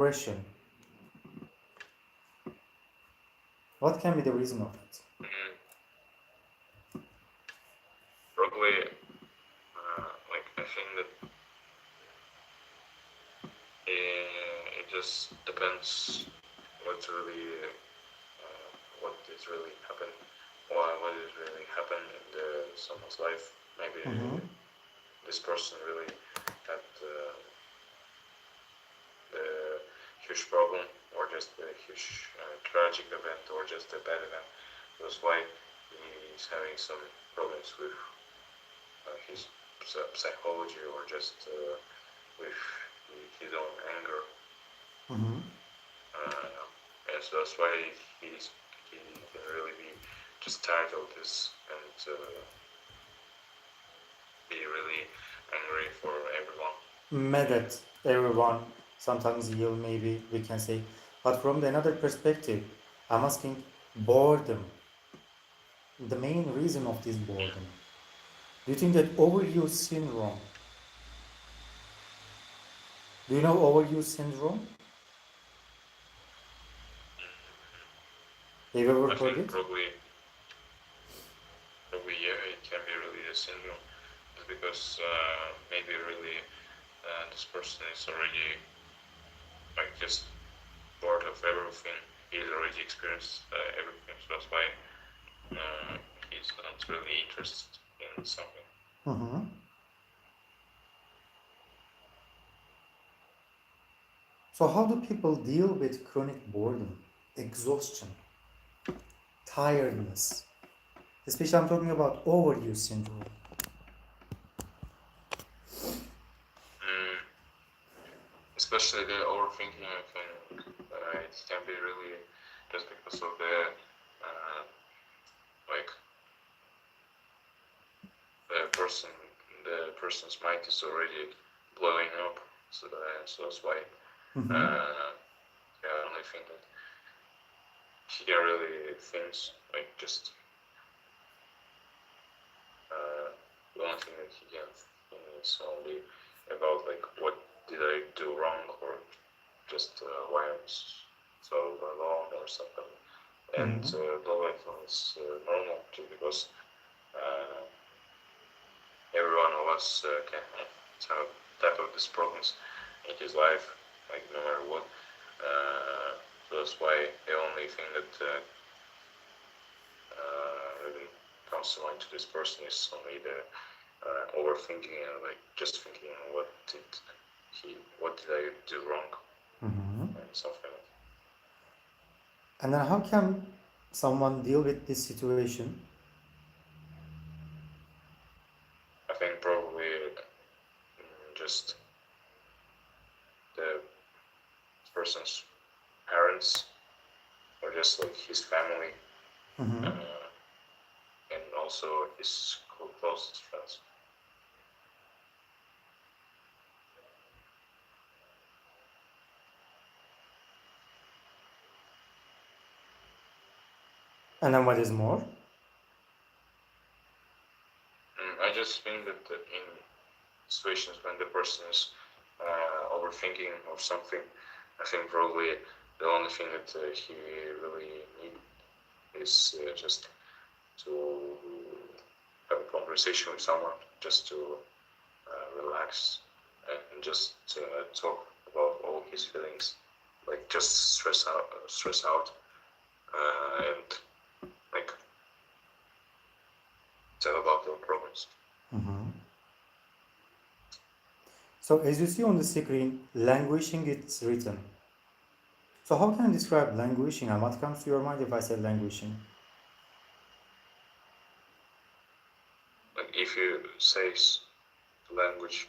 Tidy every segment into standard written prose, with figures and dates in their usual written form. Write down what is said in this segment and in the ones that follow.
Depression. What can be the reason of it? Probably, like I think that it just depends what is really happened, what is really happened in someone's life. Maybe this person really had the huge problem, or just a huge tragic event, or just a bad event. That's why he's having some problems with his psychology, or just with his own anger. And so that's why he can really be just tired of this and be really angry for everyone. Mad at everyone, sometimes ill, maybe we can say. But from another perspective, I'm asking boredom. The main reason of this boredom. Do you think that overuse syndrome? Do you know overuse syndrome? Have you ever I heard think it? probably yeah, it can be really a syndrome. It's because maybe really this person is already like just bored of everything. He's already experienced everything, so that's why he's not really interested in something. So how do people deal with chronic boredom, exhaustion, tiredness? Especially I'm talking about overuse syndrome. Especially the overthinking, I think it can be really just because of the like the person's mind is already blowing up, so that's why I only think that he can really thinks like just the only thing that he can think is only about like what did I do wrong, or just why I'm so alone or something. And the life is normal too, because every one of us can have some type of these problems in his life, like no matter what. So that's why the only thing that really comes to mind to this person is only the overthinking, and like just thinking what did I do wrong, and something like that. And then how can someone deal with this situation? I think probably just the person's parents, or just like his family, and also his closest friends. And then what is more? I just think that in situations when the person is overthinking of something, I think probably the only thing that he really needs is just to have a conversation with someone, just to relax and just talk about all his feelings, like just stress out, and like tell about their problems. So as you see on the screen, languishing is written. So how can I describe languishing, and what comes to your mind if I say languishing? Like if you say language,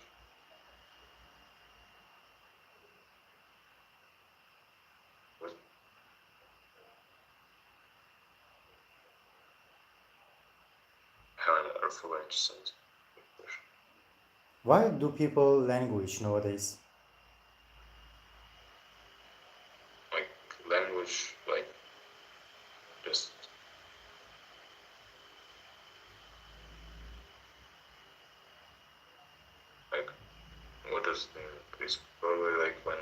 how on earth will I say it? Why do people languish nowadays? Like language, like just like what does it mean? It's probably like when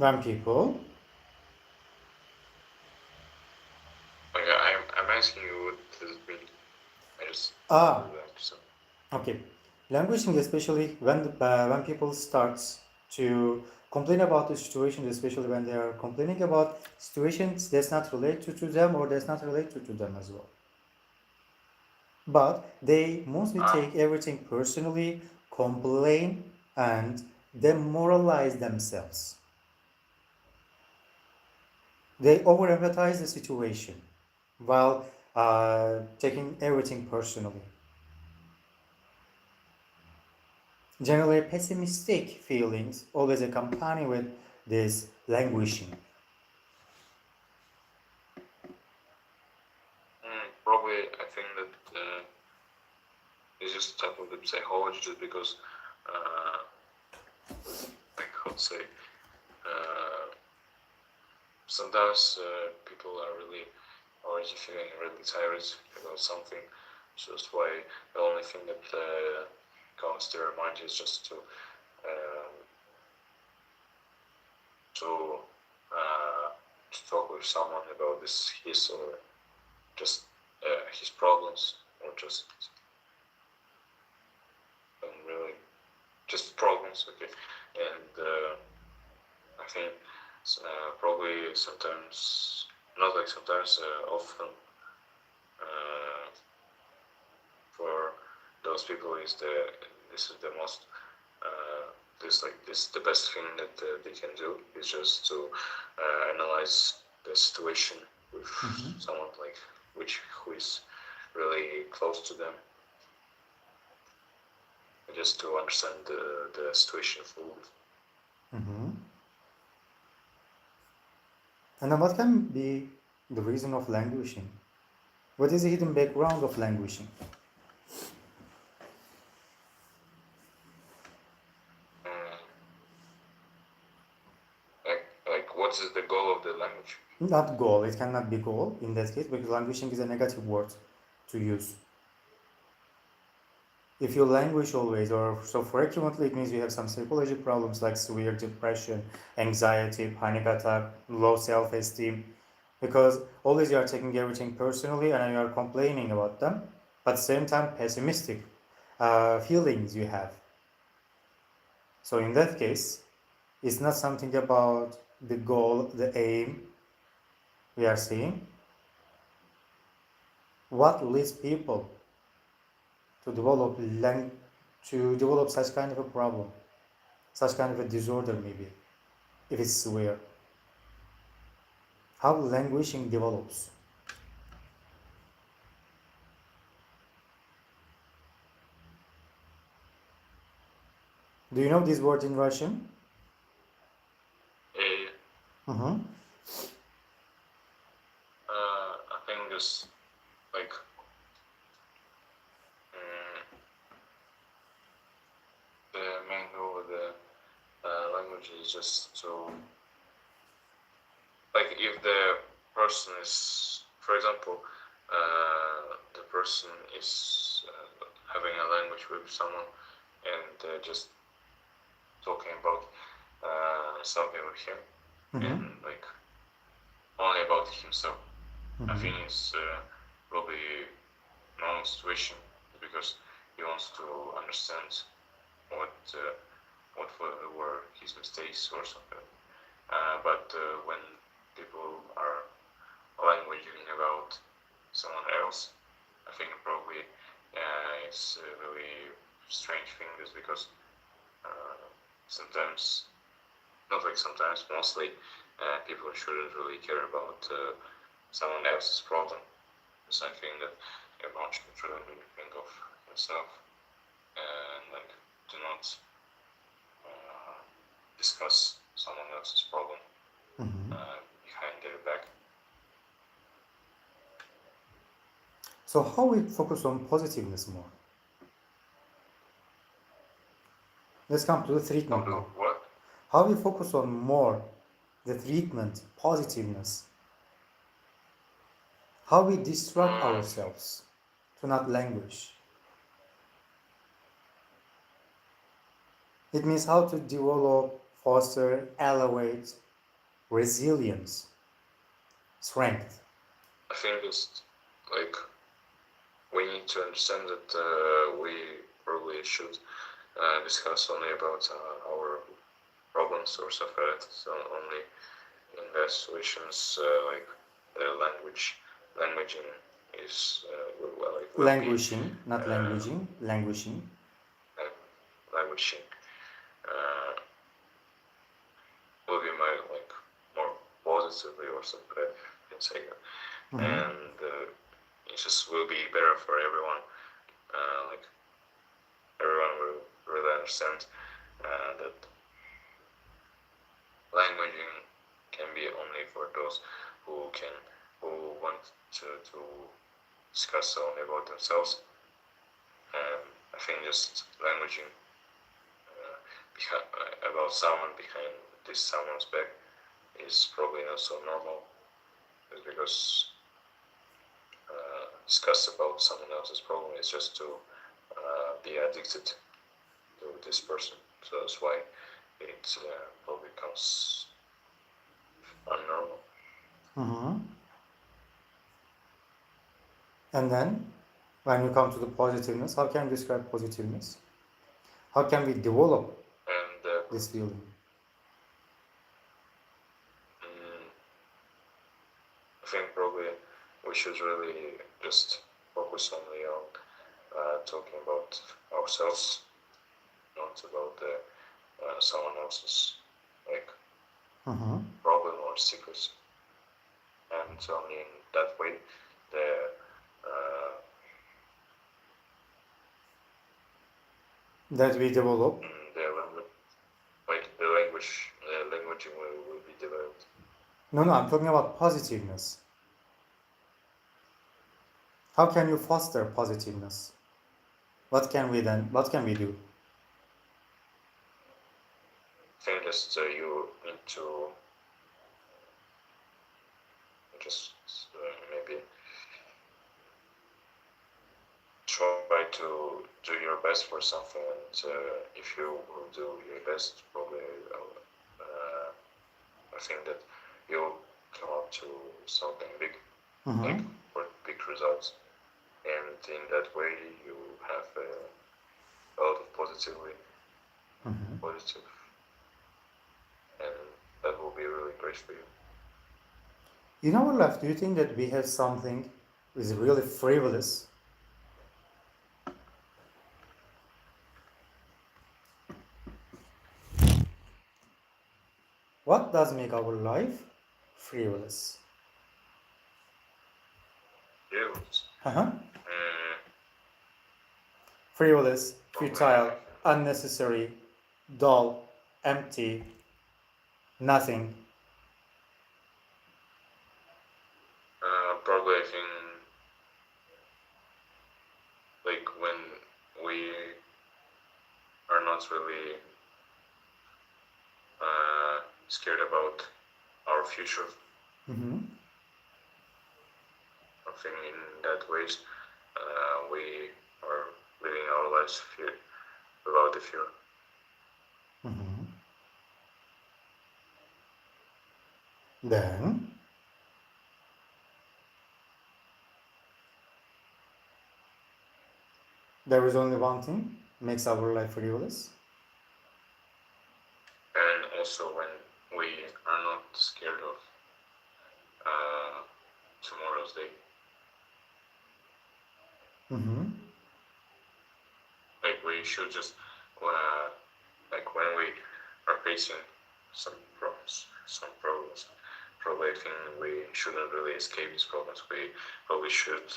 When people, Like I'm asking you what does it mean. I just ah, do that. So okay, languishing, especially when people start to complain about the situation, especially when they are complaining about situations that's not related to them or that's not related to them as well. But they mostly take everything personally, complain, and demoralize themselves. They over-empathize the situation while taking everything personally. Generally, pessimistic feelings always accompany with this languishing. probably I think that it's just type of the psychology, just because like how to say, sometimes people are really already feeling really tired about something. So that's why the only thing that comes to their mind is just to talk with someone about his or just his problems, or just really just problems. Okay, and I think probably sometimes, not like sometimes, often for those people this is the most this the best thing that they can do, is just to analyze the situation with someone like who is really close to them, just to understand the situation fully. And then what can be the reason of languishing? What is the hidden background of languishing? Like what is the goal of the language? Not goal, it cannot be goal in that case, because languishing is a negative word to use. If you languish always or so frequently, it means you have some psychology problems like severe depression, anxiety, panic attack, low self-esteem, because always you are taking everything personally and you are complaining about them, but at the same time pessimistic feelings you have. So in that case, it's not something about the goal, the aim we are seeing. What leads people to develop such kind of a problem, such kind of a disorder, maybe, if it's severe? How languishing develops? Do you know this word in Russian? I think it's like the main goal of the language is just to, like, if the person is, for example, the person is having a language with someone and just talking about something with him, and like only about himself. I think it's probably normal situation, because he wants to understand what were his mistakes or something. But when people are languaging about someone else, I think probably it's a really strange thing, just because sometimes, not like sometimes, mostly people shouldn't really care about someone else's problem. So I think that everyone should really think of himself, and like do not discuss someone else's problem behind their back. So how we focus on positiveness more? Let's come to the treatment now. What? How we focus on more the treatment, positiveness. How we distract ourselves to not languish. It means how to develop, foster, elevate resilience, strength. I think it's like we need to understand that we probably should discuss only about our problems or stuff like that. So only in the situations like the languaging is will Languishing, not languaging, languishing. Languaging will be my more positively or something like that, you can say that. And it just will be better for everyone. Like everyone will really understand that languaging can be only for those who want to discuss only about themselves. I think just languaging about someone behind this someone's back is probably not so normal. It's because discuss about someone else's problem is just to be addicted to this person. So that's why it probably becomes unnormal. And then, when you come to the positiveness, how can we describe positiveness? How can we develop this feeling? I think probably we should really just focus only on talking about ourselves, not about someone else's problem or secrets. And only in that way that we develop the languaging will be developed. No, I'm talking about positiveness. How can you foster positiveness? What can we do? I think just you need to just maybe try to do your best for something, and if you will do your best, probably I think that you'll come up to something big, like for big results, and in that way you have a lot of positive, and that will be really great for you. In our life, do you think that we have something that is really frivolous? What does make our life frivolous? Frivolous, futile, unnecessary, dull, empty, nothing. Probably I think when we are not really scared about our future. I think in that ways we are living our lives without the fear. Then there is only one thing makes our life frivolous. And also when we are not scared of tomorrow's day. We should just when we are facing some problems, probably I think we shouldn't really escape these problems. We probably should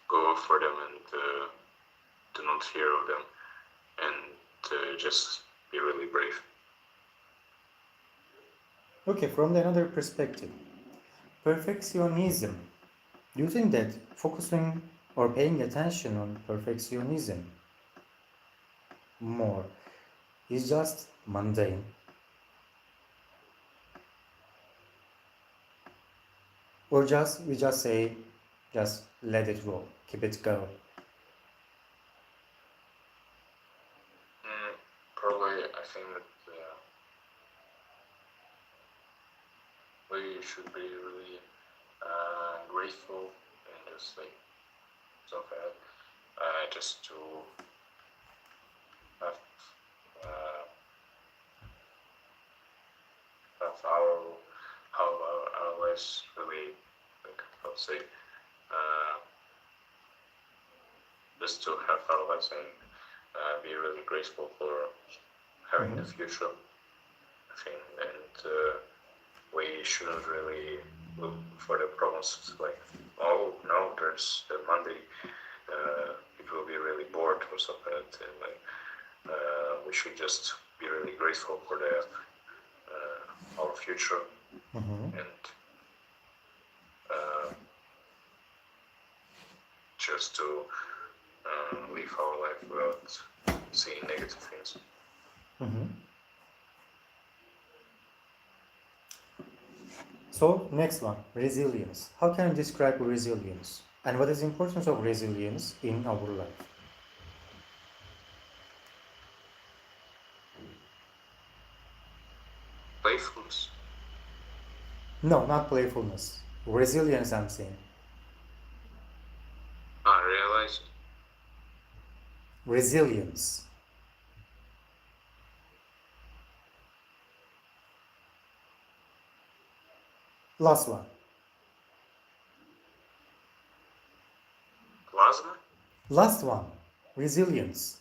go for them and do not fear of them, and just be really brave. Okay, from another perspective, perfectionism. Do you think that focusing or paying attention on perfectionism more is just mundane? Or we just say, just let it roll, keep it going? Probably I think that grateful and just like so bad. Just to have our lives really, like, how to say, just to have our lives and be really grateful for having the future, I think, and we shouldn't really look for the problems like, oh no, there's the Monday, people will be really bored or something like that, and like, we should just be really grateful for the our future and just to live our life without seeing negative things. So next one, resilience. How can you describe resilience? And what is the importance of resilience in our life? Playfulness. No, not playfulness. Resilience, I'm saying. Realize. Resilience. Last one. Plasma. Last one. Resilience.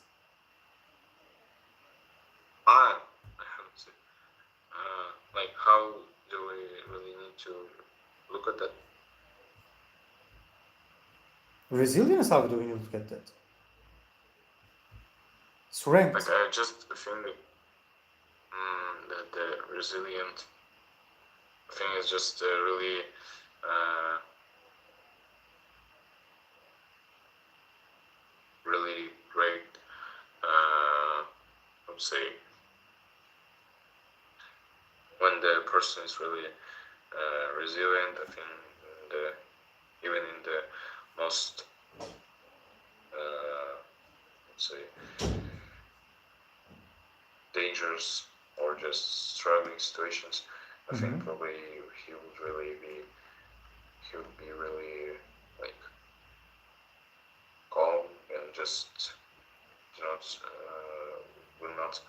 Like, how do we really need to look at that? Resilience, how do we look at that? Strength. Like, I just think that the resilient thing is just really really great. I would say when the person is really resilient, I think even in the most let's say dangerous or just struggling situations, I think probably he would be really like calm and just will not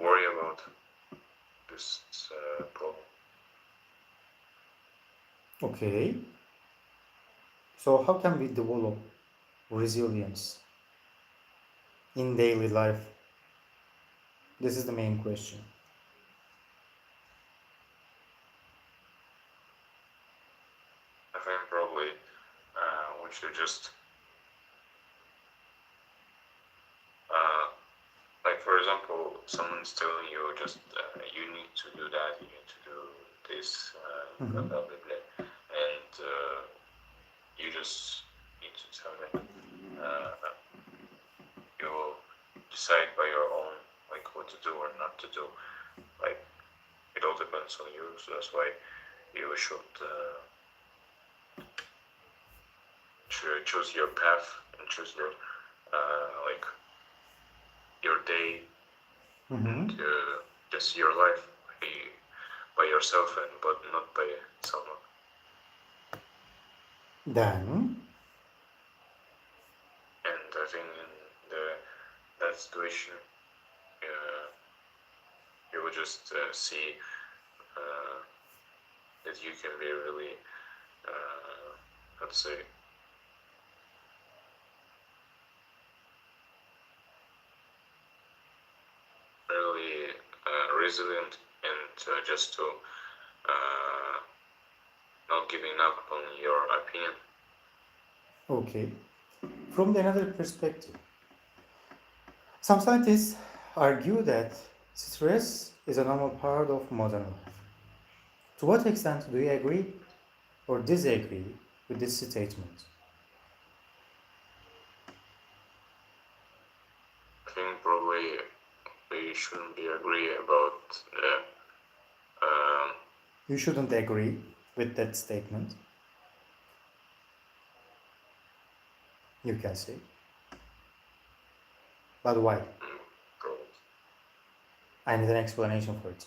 worry about this problem. Okay. So how can we develop resilience in daily life? This is the main question. I think probably we should just like, for example, someone's telling you just you need to do that, you need to do this, blah blah blah, blah. And you just need to tell them you will decide by your own, like, what to do or not to do. Like, it all depends on you, so that's why you should choose your path and choose your like your day and just your life by yourself, and but not by someone. Then, And I think in that situation, you will just see that you can be really, let's say, really resilient, and just to not giving up on your opinion. okay. From another perspective, some scientists argue that stress is a normal part of modern life. To what extent do you agree or disagree with this statement? I think probably we shouldn't be agree about You shouldn't agree with that statement. You can say. But why? probably. I need an explanation for it.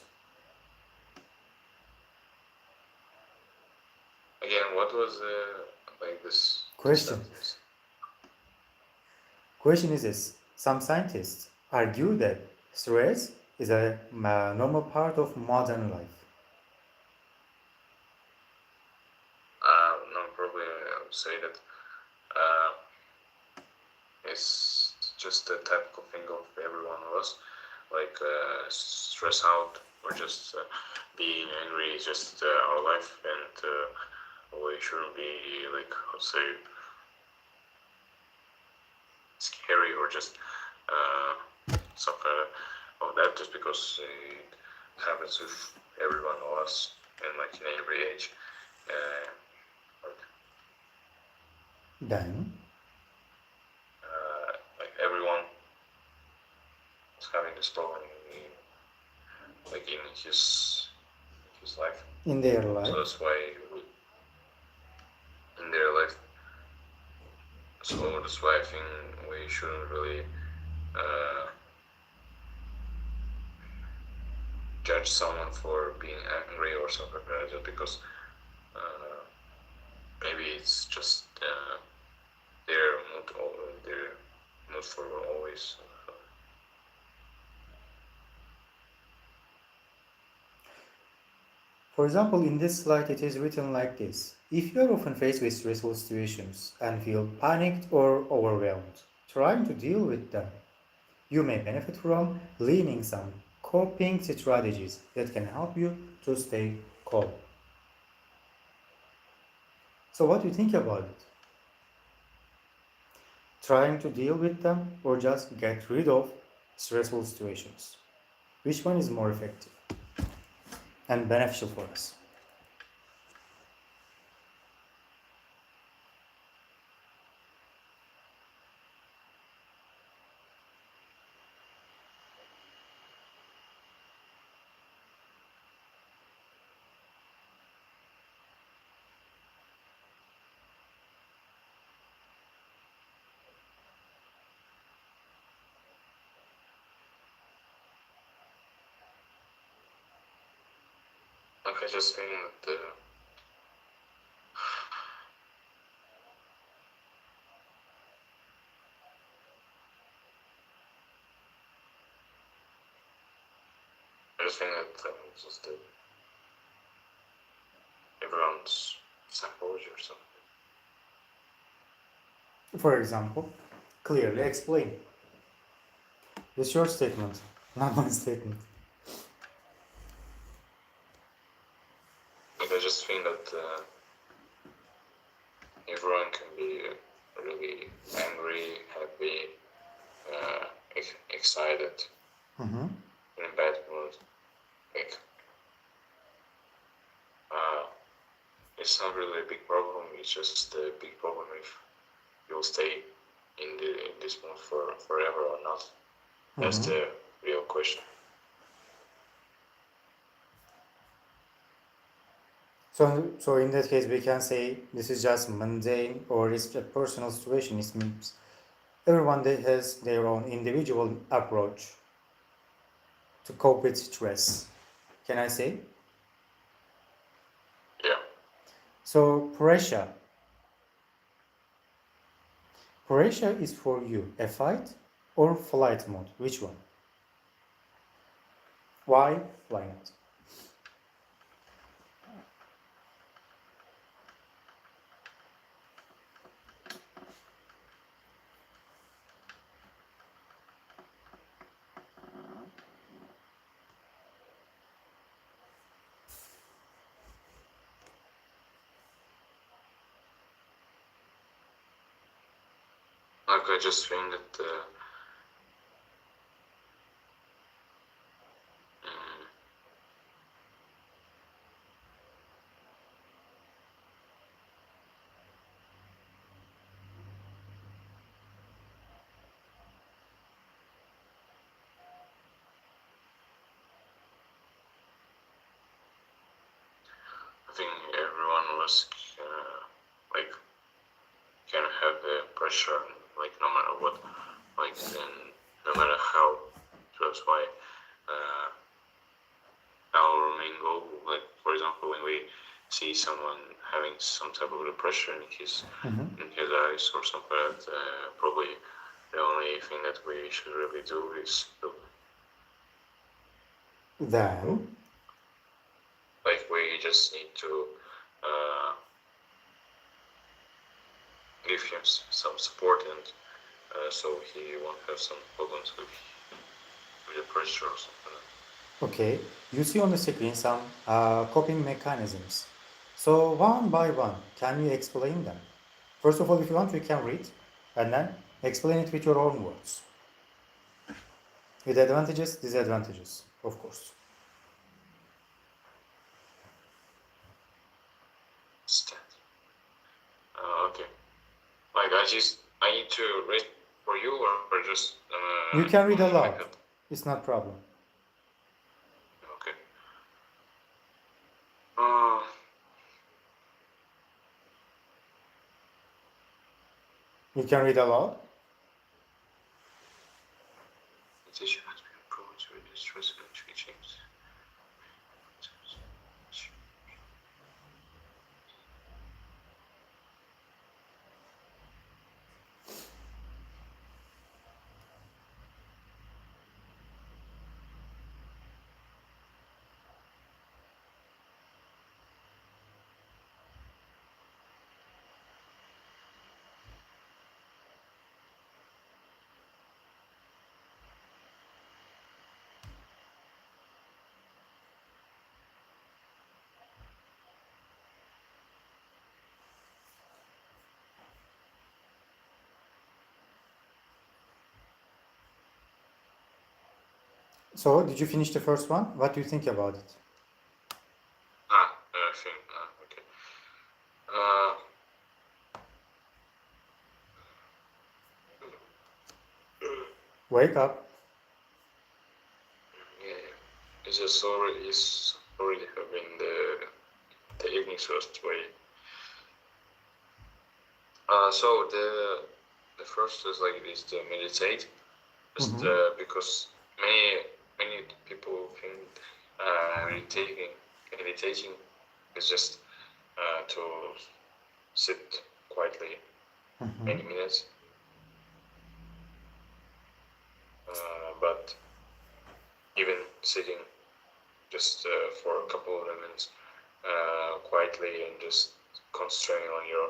Again, what what was like this Question. sentence? Question is this. Some scientists argue that stress is a normal part of modern life. No, probably I would say that it's just a typical thing of every one of us, like stress out or just being angry is just our life, and we shouldn't be like, let's say, scary or just something of that, just because it happens with every one of us and like in every age. Then, Like everyone is having this problem like in his life. in their life, So that's why in their life. So that's why I think we shouldn't really judge someone for being angry or something like that, just because maybe it's just their mood for always. for example, in this slide it is written like this. If you are often faced with stressful situations and feel panicked or overwhelmed, trying to deal with them, you may benefit from learning some coping strategies that can help you to stay calm. So what do you think about it? Trying to deal with them or just get rid of stressful situations? Which one is more effective and beneficial for us? Like I just think that it's just everyone's psychology or something. For example, clearly explain. It's your statement, not my statement. Like I just think that everyone can be really angry, happy, excited, Mm-hmm. in a bad mood. Like it's not really a big problem. It's just a big problem if you'll stay in this mood forever or not. That's the real question. So in that case, we can say this is just mundane or it's a personal situation. It means everyone has their own individual approach to cope with stress. Can I say? Yeah. So pressure is for you a fight or flight mode. Which one? Why? Why not? Like I just think that I think everyone of us like can have the pressure, like no matter what, like and no matter how. So that's why our main goal, like for example, when we see someone having some type of depression in his eyes or something like that, probably the only thing that we should really do is to, Then, like, we just need to give him some support, and so he won't have some problems with the pressure or something. okay, you see on the screen some coping mechanisms. So one by one, can you explain them? First of all, if you want, you can read and then explain it with your own words. With advantages, disadvantages, of course. Okay. Like, I need to read for you, or just You can read on my aloud. iPad? It's not a problem. Okay. You can read aloud. Meditation has been proven to reduce stress and change. So, did you finish the first one? What do you think about it? I think, okay. Wake up. Yeah, it's just already having the evening first way. So the first is like this, to meditate, just because many people think meditating is just to sit quietly many minutes, but even sitting just for a couple of minutes quietly and just concentrating on your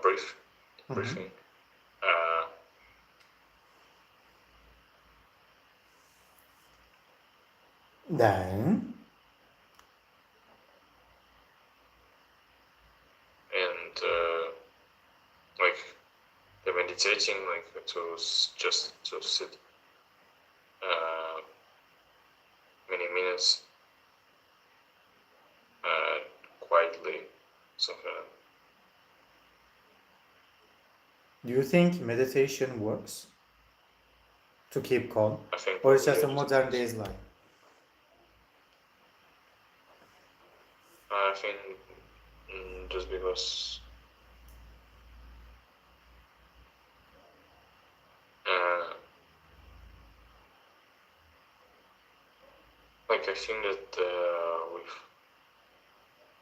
breathing. Then, and like the meditating, like just to sit many minutes quietly, something like that. do you think meditation works to keep calm? I think, Or it's just a yeah, modern day's life? I think just because like I think that with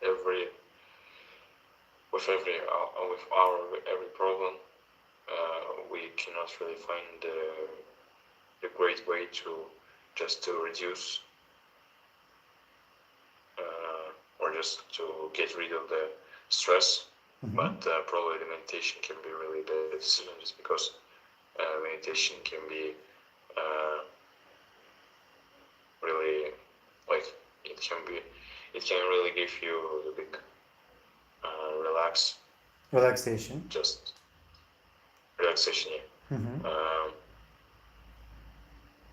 every problem, we cannot really find the great way to just to reduce or just to get rid of the stress. But probably the meditation can be really the decision, just because meditation can be really, like, it can really give you the big Relaxation. just relaxation, yeah.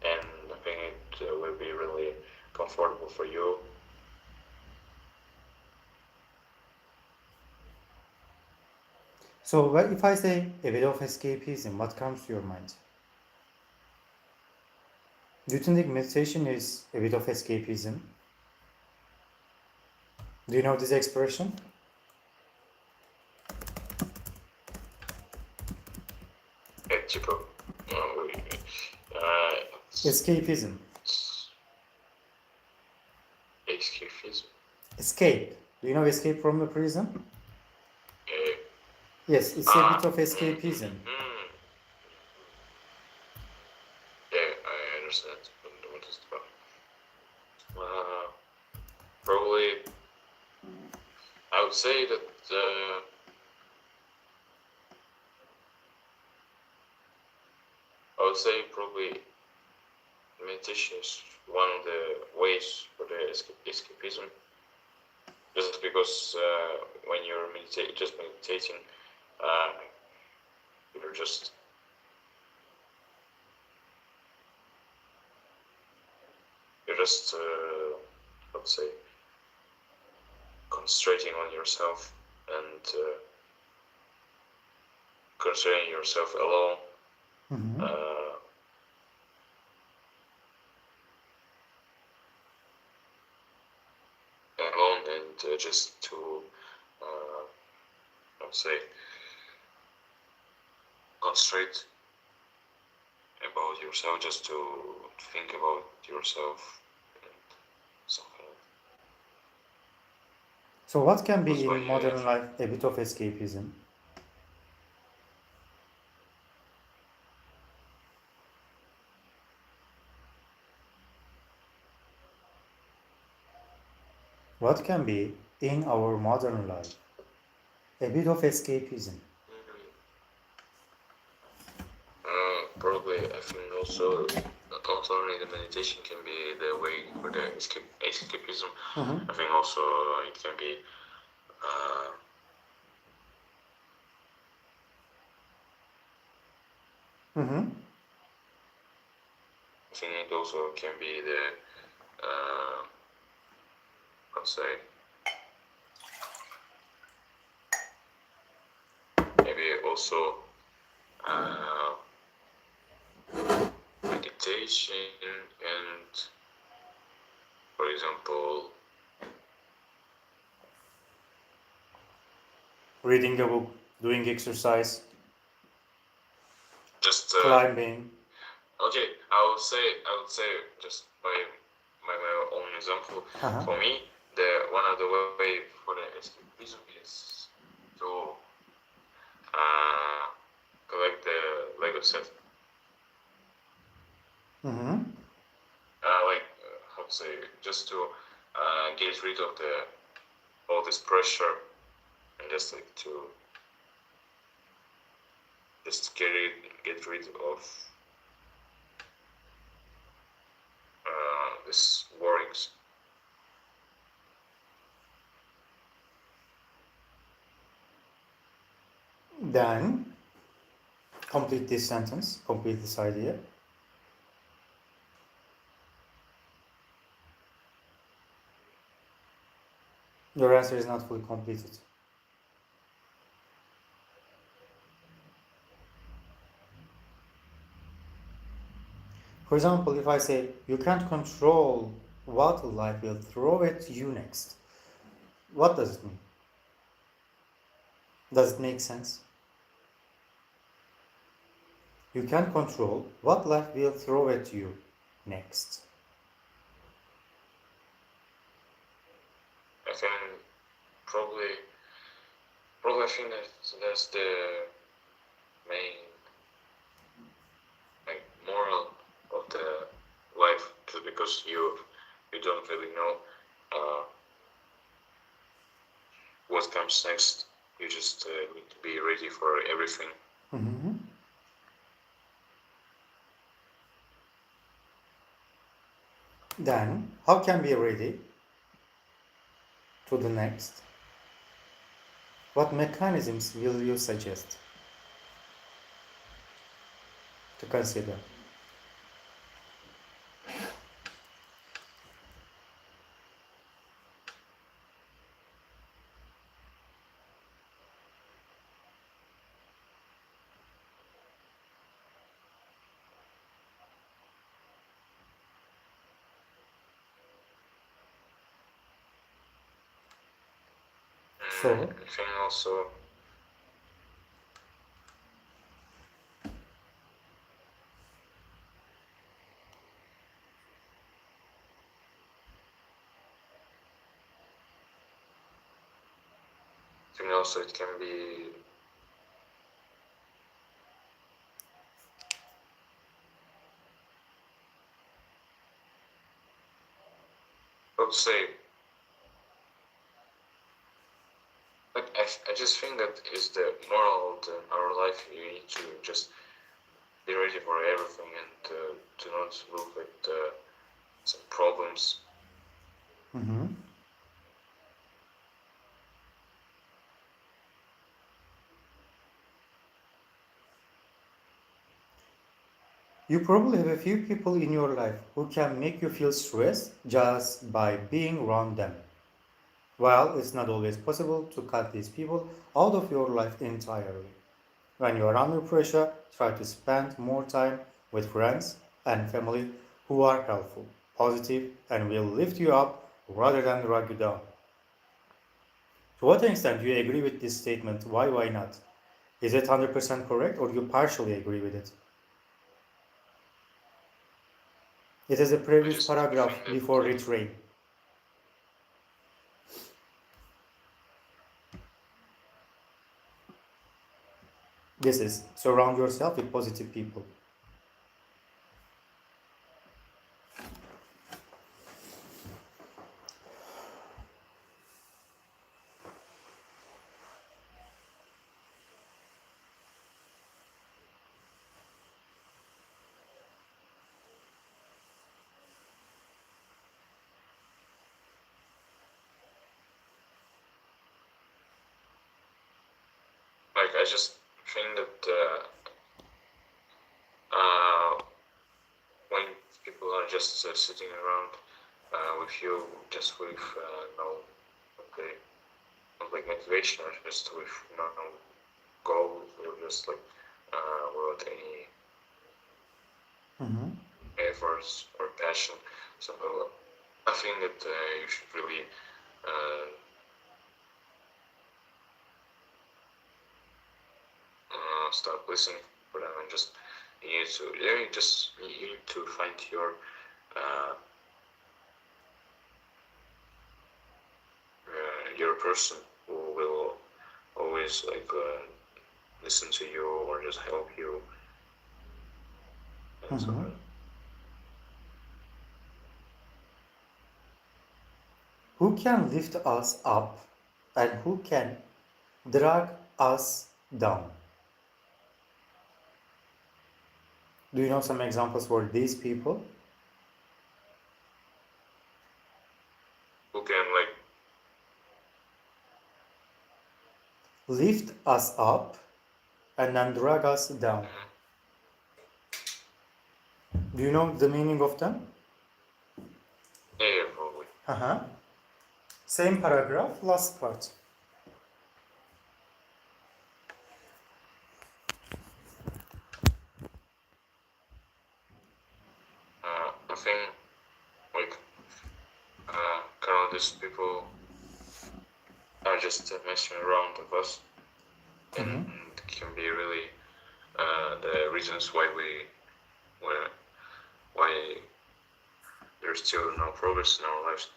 And I think it will be really comfortable for you. So, if I say a bit of escapism, what comes to your mind? Do you think meditation is a bit of escapism? Do you know this expression? Escapism. Escape. Do you know escape from the prison? Uh, Yes, it's a bit of escapism. Yeah, I understand what it's about. Probably, I would say that probably meditation is one of the ways for the escapism. Just because when you're meditating, you're just let's say, concentrating on yourself and considering yourself alone. Alone and just to, let's say, concentrate about yourself, just to think about yourself and something. So what can be That's why, in modern life a bit of escapism? What can be in our modern life a bit of escapism? Probably, I think also not only the meditation can be the way for the escapism. I think also it can be I think it also can be the let's say, maybe also meditation and, for example, Reading a book, doing exercise, just climbing. Okay, I would say just by my own example. For me, one of the way for the escapism is to collect the Lego set. Like how to say, just to get rid of all this pressure and just like to just get rid of this worries. Then complete this sentence, complete this idea. Your answer is not fully completed. For example, if I say, you can't control what life will throw at you next, what does it mean? Does it make sense? You can't control what life will throw at you next. I think probably I think that's the main moral of the life, just because you don't really know what comes next. You just need to be ready for everything. Then, how can we be ready to the next? What mechanisms will you suggest to consider? So, I think also think also it can be let's say, like I just think that is the moral of our life. You need to just be ready for everything and do not look at some problems. Mm-hmm. You probably have a few people in your life who can make you feel stressed just by being around them. While it's not always possible to cut these people out of your life entirely. When you are under pressure, try to spend more time with friends and family who are helpful, positive, and will lift you up rather than drag you down. To what extent do you agree with this statement? Why not? Is it 100% correct or you partially agree with it? It is a previous paragraph before retrain. This is surround yourself with positive people. Like I just think that when people are just sitting around with you, just with no, okay, not like motivation, or just with no goals, or just like without any Mm-hmm. efforts or passion. So I think that you should really start listening for them and just you need to find your person who will always like listen to you or just help you. And so, who can lift us up and who can drag us down? Do you know some examples for these people? who can like Lift us up and then drag us down. Do you know the meaning of them? yeah, probably. Uh-huh. Same paragraph, last part. I think like kind of these people are just messing around with us, and can be really the reasons why why there's still no progress in our lives.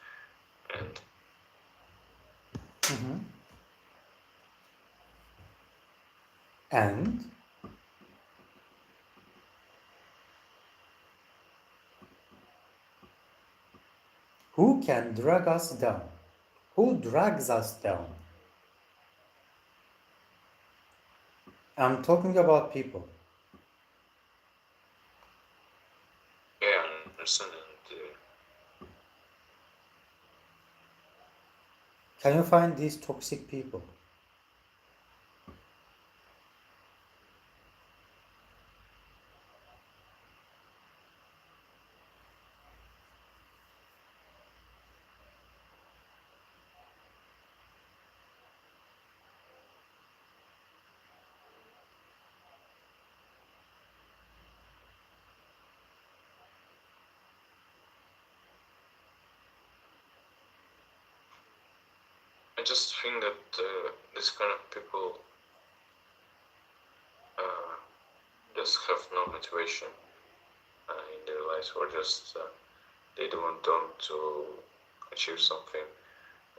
And who can drag us down? Who drags us down? I'm talking about people. Yeah, I understand. Can you find these toxic people? I just think that this kind of people just have no motivation in their lives, or just they don't want to achieve something.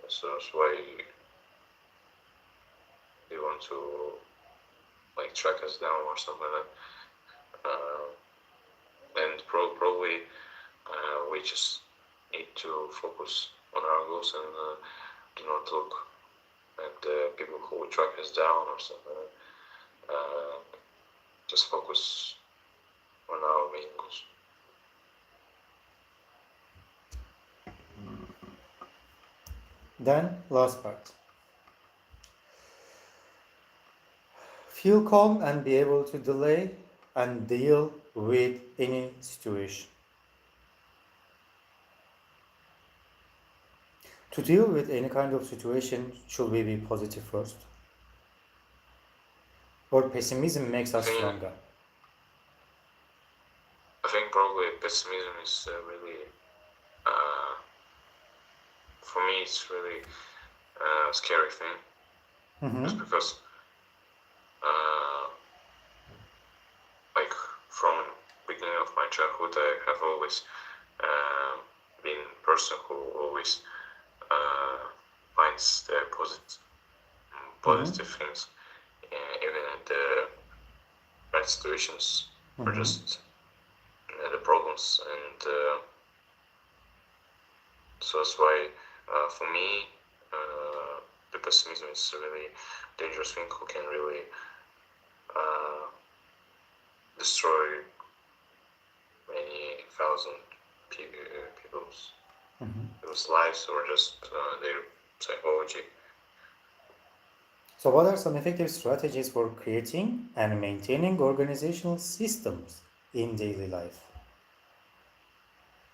So that's why want to like track us down or something like that. And probably we just need to focus on our goals and do not look at the people who track us down or something like that. Just focus on our main goals. Then, last part. Feel calm and be able to delay and deal with any situation. To deal with any kind of situation, should we be positive first? Or pessimism makes us stronger? I think probably pessimism is really, for me, it's really a scary thing. Just because, like from beginning of my childhood, I have always been a person who always finds the positive things, even in the bad situations, or just the problems, and so that's why for me the pessimism is a really dangerous thing who can really destroy many thousand people's lives or just their psychology. So what are some effective strategies for creating and maintaining organizational systems in daily life?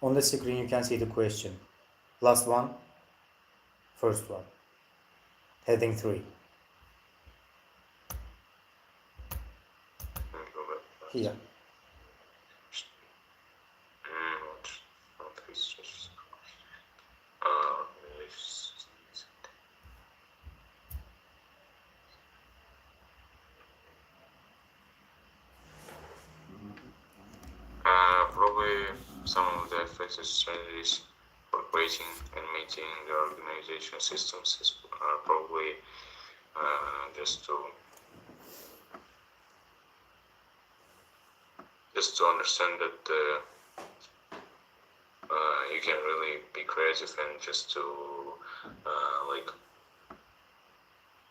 On the screen you can see the question. Last one, first one. Heading 3. Here. Probably some of the effective strategies for creating and maintaining the organization systems is probably just to understand that you can really be creative and just to like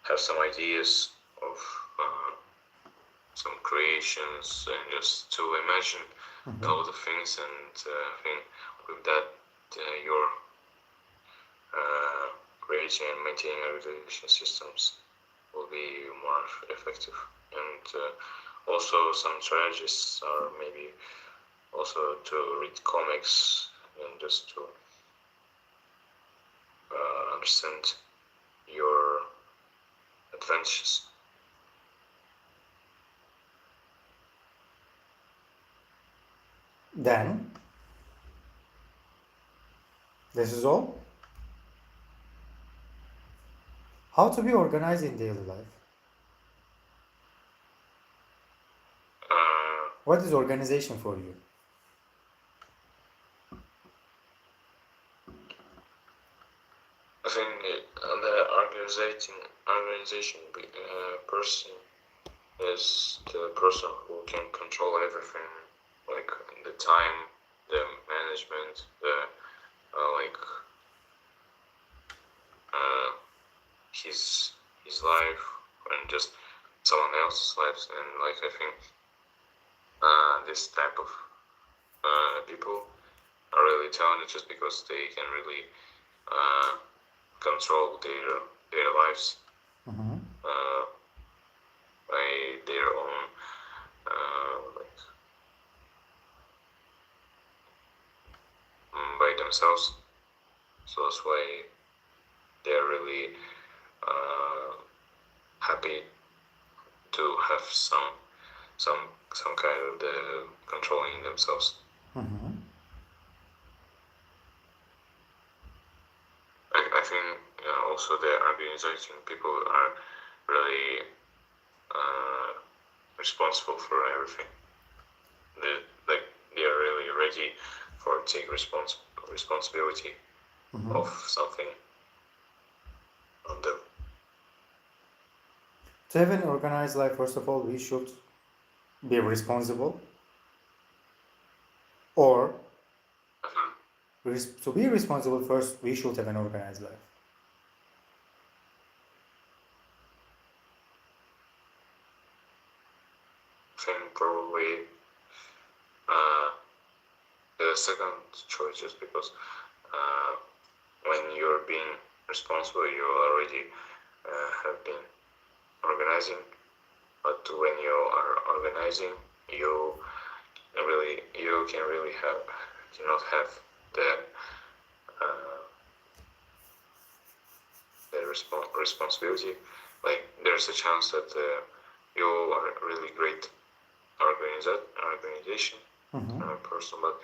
have some ideas of some creations and just to imagine all the things, and I think with that your creating and maintaining organization systems will be more effective. And also some strategies are maybe also to read comics and just to understand your adventures. Then, this is all. How to be organized in daily life? What is organization for you? I think the organization person is the person who can control everything, like the time, the management, the his life and just someone else's lives. And like I think this type of people are really talented just because they can really control their lives by their own by themselves. So that's why they're really happy to have some kind of the controlling themselves. I think also the organization people are really responsible for everything. They are really ready for take responsibility of something on them. To have an organized life, first of all, we should be responsible, or to be responsible first, we should have an organized life. I think probably the second choice, just because when you're being responsible, you already have been organizing, but when you are organizing, you cannot have the responsibility. Like there's a chance that you are a really great organization person, but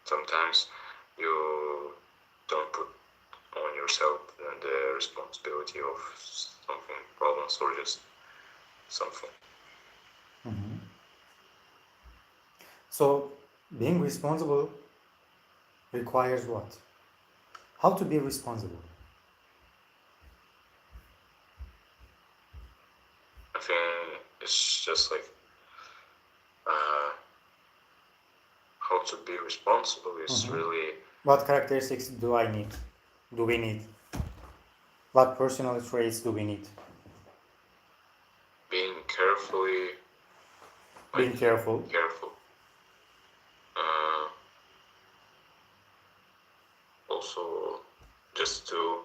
sometimes you don't put on yourself the responsibility of something, problems, or just something. So being responsible requires what? How to be responsible? I think it's just like how to be responsible is really. What characteristics do we need? What personal traits do we need? Being carefully. Being careful. Also, just to